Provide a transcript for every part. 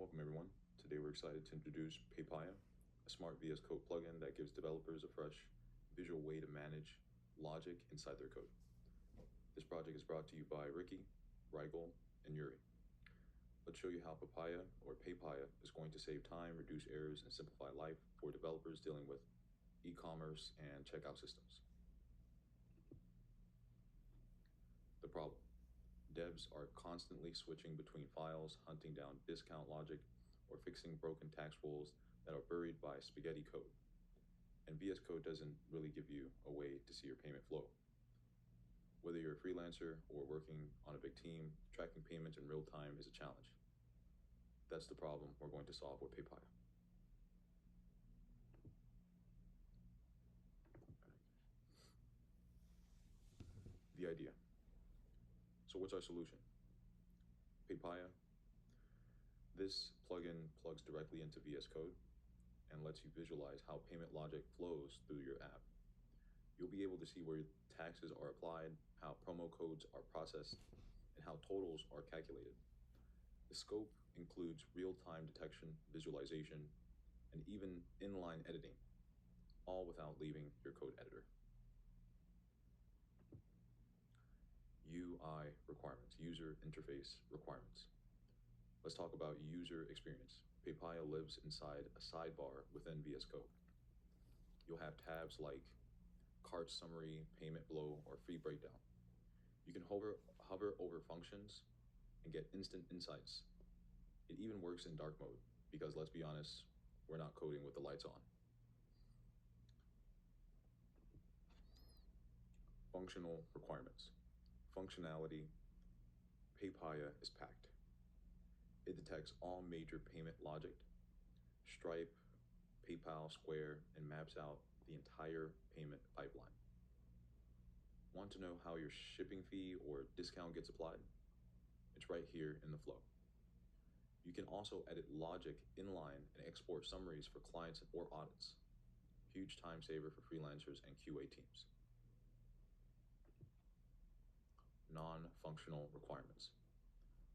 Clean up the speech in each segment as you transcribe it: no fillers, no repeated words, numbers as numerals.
Welcome everyone. Today we're excited to introduce Paypaya, a smart VS Code plugin that gives developers a fresh, visual way to manage logic inside their code. This project is brought to you by Ricky, Rigel, and Yuri. Let's show you how Papaya or Paypaya is going to save time, reduce errors, and simplify life for developers dealing with e-commerce and checkout systems. The problem. Devs are constantly switching between files, hunting down discount logic, or fixing broken tax rules that are buried by spaghetti code. And VS Code doesn't really give you a way to see your payment flow. Whether you're a freelancer or working on a big team, tracking payments in real time is a challenge. That's the problem we're going to solve with PayPaya. The idea. So what's our solution? PayPaya. This plugin plugs directly into VS Code and lets you visualize how payment logic flows through your app. You'll be able to see where taxes are applied, how promo codes are processed, and how totals are calculated. The scope includes real-time detection, visualization, and even inline editing, all without leaving your code editor. UI requirements, user interface requirements. Let's talk about user experience. PayPaya lives inside a sidebar within VS Code. You'll have tabs like cart summary, payment flow, or free breakdown. You can hover over functions and get instant insights. It even works in dark mode because let's be honest, we're not coding with the lights on. Functional requirements. Functionality. PayPaya is packed. It detects all major payment logic, Stripe, PayPal, Square, and maps out the entire payment pipeline. Want to know how your shipping fee or discount gets applied? It's right here in the flow. You can also edit logic inline and export summaries for clients or audits. Huge time saver for freelancers and QA teams. Non-functional requirements.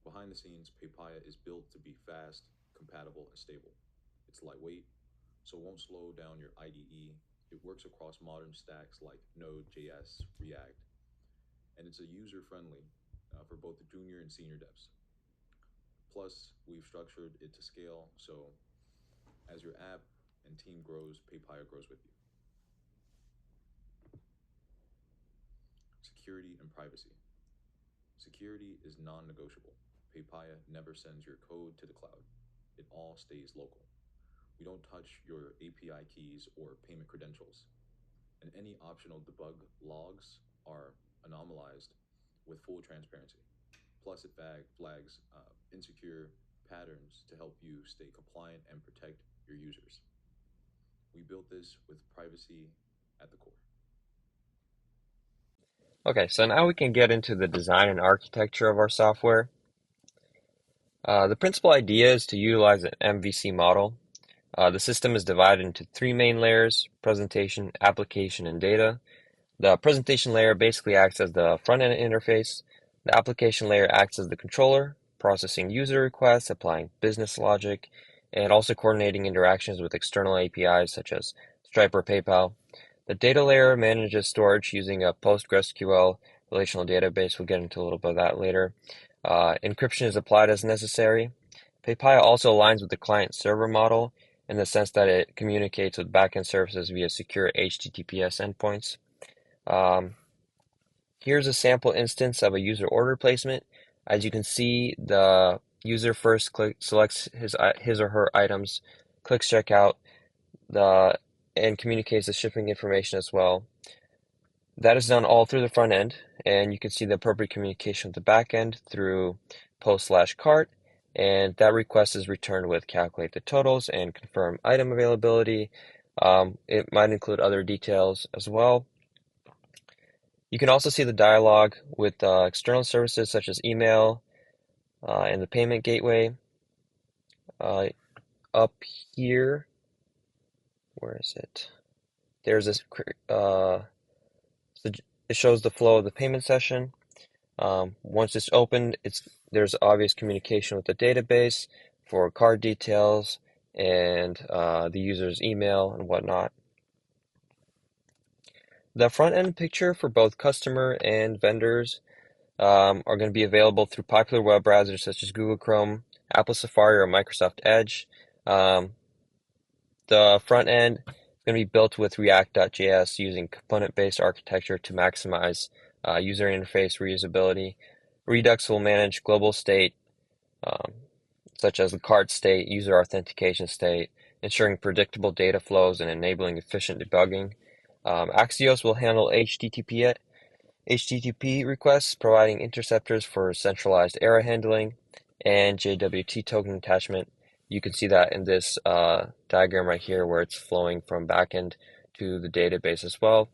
Behind the scenes, PayPaya is built to be fast, compatible, and stable. It's lightweight, so it won't slow down your IDE. It works across modern stacks like Node.js, React, and it's a user-friendly for both the junior and senior devs. Plus, we've structured it to scale, so as your app and team grows, PayPaya grows with you. Security and privacy. Security is non-negotiable. PayPaya never sends your code to the cloud. It all stays local. We don't touch your API keys or payment credentials. And any optional debug logs are anomalized with full transparency. Plus, it flags insecure patterns to help you stay compliant and protect your users. We built this with privacy at the core. Okay, so now we can get into the design and architecture of our software. The principal idea is to utilize an MVC model. The system is divided into three main layers: presentation, application, and data. The presentation layer basically acts as the front-end interface. The application layer acts as the controller, processing user requests, applying business logic, and also coordinating interactions with external APIs such as Stripe or PayPal. The data layer manages storage using a PostgreSQL relational database. We'll get into a little bit of that later. Encryption is applied as necessary. PayPaya also aligns with the client-server model in the sense that it communicates with backend services via secure HTTPS endpoints. Here's a sample instance of a user order placement. As you can see, the user first selects his or her items, clicks checkout, and communicates the shipping information as well. That is done all through the front end, and you can see the appropriate communication with the back end through post/cart, and that request is returned with calculate the totals and confirm item availability. It might include other details as well. You can also see the dialog with external services such as email and the payment gateway. Up here, where is it? There's this, it shows the flow of the payment session. Once it's opened, there's obvious communication with the database, for card details and the user's email and whatnot. The front end picture for both customer and vendors are going to be available through popular web browsers such as Google Chrome, Apple Safari, or Microsoft Edge. Um, the front end is going to be built with React.js using component-based architecture to maximize user interface reusability. Redux will manage global state, um, such as the card state, user authentication state, ensuring predictable data flows and enabling efficient debugging. Axios will handle HTTP requests, providing interceptors for centralized error handling, and JWT token attachment. You can see that in this diagram right here where it's flowing from backend to the database as well.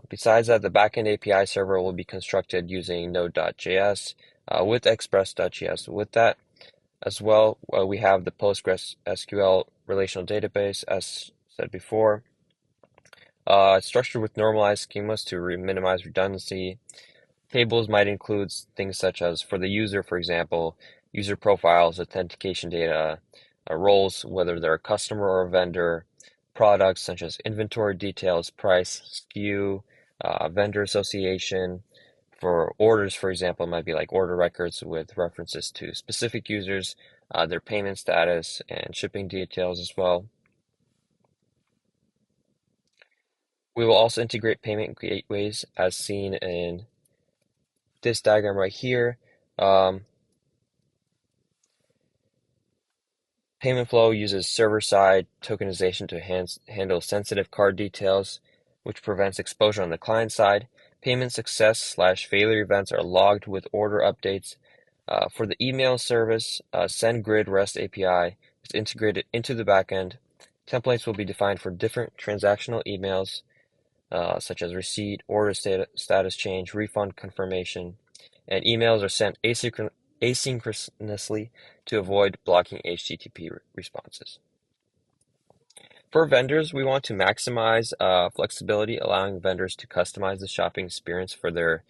Besides that, the backend API server will be constructed using Node.js with Express.js. With that as well, we have the PostgreSQL relational database, as said before. It's structured with normalized schemas to minimize redundancy. Tables might include things such as, for the user, for example, user profiles, authentication data, roles, whether they're a customer or a vendor, products such as inventory details, price, SKU, vendor association. For orders, for example, it might be like order records with references to specific users, their payment status, and shipping details as well. We will also integrate payment gateways as seen in this diagram right here. Payment flow uses server-side tokenization to handle sensitive card details, which prevents exposure on the client side. Payment success/failure events are logged with order updates. For the email service, SendGrid REST API is integrated into the backend. Templates will be defined for different transactional emails, such as receipt, order status change, refund confirmation, and emails are sent asynchronously to avoid blocking HTTP responses. For vendors, we want to maximize flexibility, allowing vendors to customize the shopping experience for their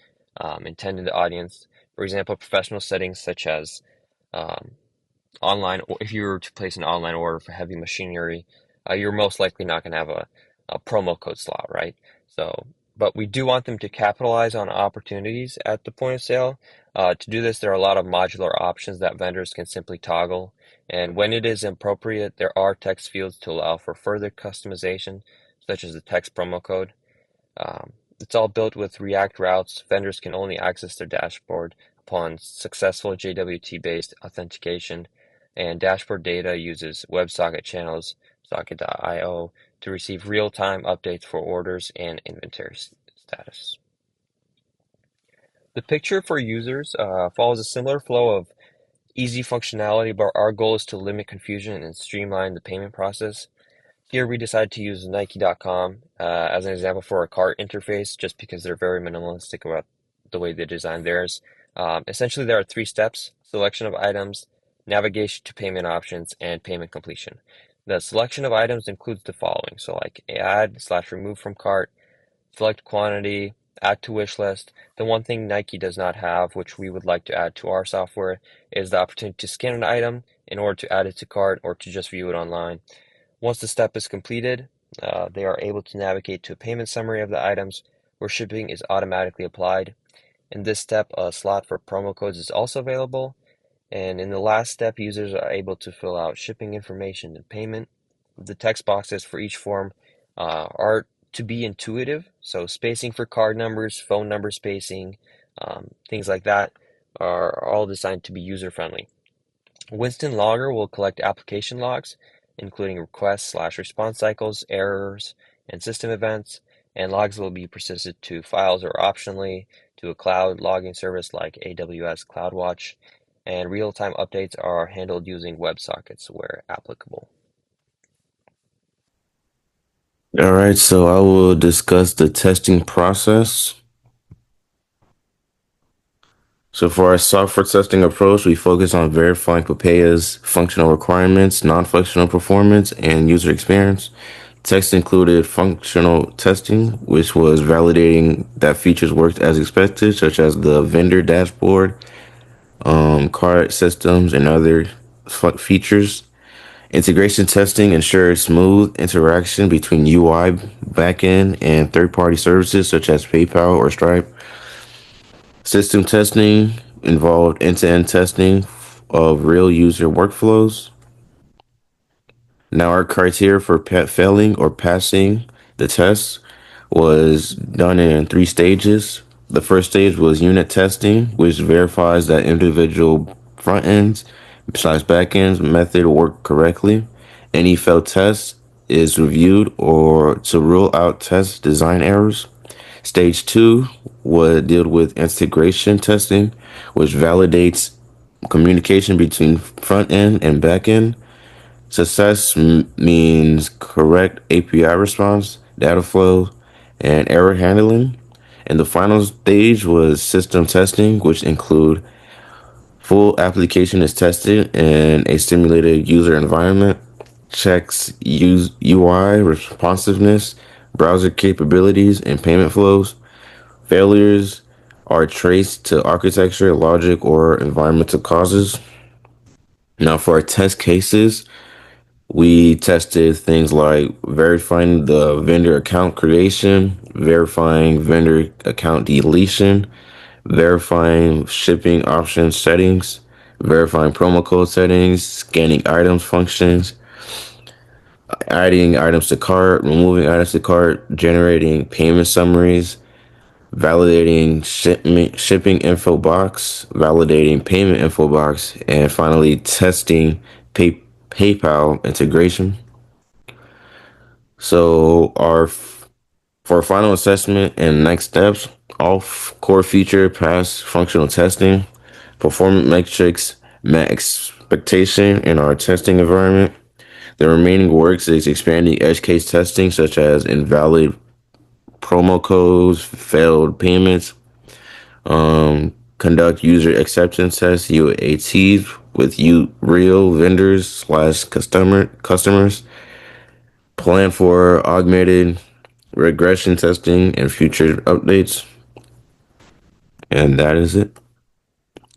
intended audience. For example, professional settings such as online, if you were to place an online order for heavy machinery, you're most likely not going to have a promo code slot, right? So, but we do want them to capitalize on opportunities at the point of sale. To do this, there are a lot of modular options that vendors can simply toggle. And when it is appropriate, there are text fields to allow for further customization, such as the text promo code. It's all built with React routes. Vendors can only access their dashboard upon successful JWT-based authentication, and dashboard data uses WebSocket channels, socket.io, to receive real-time updates for orders and inventory status. The picture for users follows a similar flow of easy functionality, but our goal is to limit confusion and streamline the payment process. Here we decided to use Nike.com as an example for a cart interface, just because they're very minimalistic about the way they design theirs. Essentially, there are 3 steps: selection of items, navigation to payment options, and payment completion. The selection of items includes the following. So like add/remove from cart, select quantity, add to wish list. The one thing Nike does not have, which we would like to add to our software, is the opportunity to scan an item in order to add it to cart or to just view it online. Once the step is completed, they are able to navigate to a payment summary of the items where shipping is automatically applied. In this step, a slot for promo codes is also available. And in the last step, users are able to fill out shipping information and payment. The text boxes for each form are to be intuitive, so spacing for card numbers, phone number spacing, things like that are all designed to be user-friendly. Winston Logger will collect application logs, including request/response cycles, errors, and system events, and logs will be persisted to files or optionally to a cloud logging service like AWS CloudWatch, and real-time updates are handled using WebSockets where applicable. All right, so I will discuss the testing process. So for our software testing approach, we focus on verifying Papaya's functional requirements, non-functional performance, and user experience. Tests included functional testing, which was validating that features worked as expected, such as the vendor dashboard, card systems, and other features. Integration testing ensures smooth interaction between UI, backend, and third-party services such as PayPal or Stripe. System testing involved end-to-end testing of real user workflows. Now, our criteria for failing or passing the test was done in 3 stages. The first stage was unit testing, which verifies that individual front ends besides back ends method work correctly. Any failed test is reviewed or to rule out test design errors. Stage two would deal with integration testing, which validates communication between front end and back end. Success means correct API response, data flow, and error handling. And the final stage was system testing, which include full application is tested in a simulated user environment, checks UI responsiveness, browser capabilities, and payment flows. Failures are traced to architecture, logic, or environmental causes. Now, for our test cases, we tested things like verifying the vendor account creation, verifying vendor account deletion, verifying shipping option settings, verifying promo code settings, scanning items functions, adding items to cart, removing items to cart, generating payment summaries, validating shipping info box, validating payment info box, and finally testing PayPal integration. So for our final assessment and next steps, all core feature passed functional testing, performance metrics met expectation in our testing environment. The remaining works is expanding edge case testing, such as invalid promo codes, failed payments, conduct user acceptance tests, UATs, with real vendors/customers, plan for augmented regression testing and future updates. And that is it.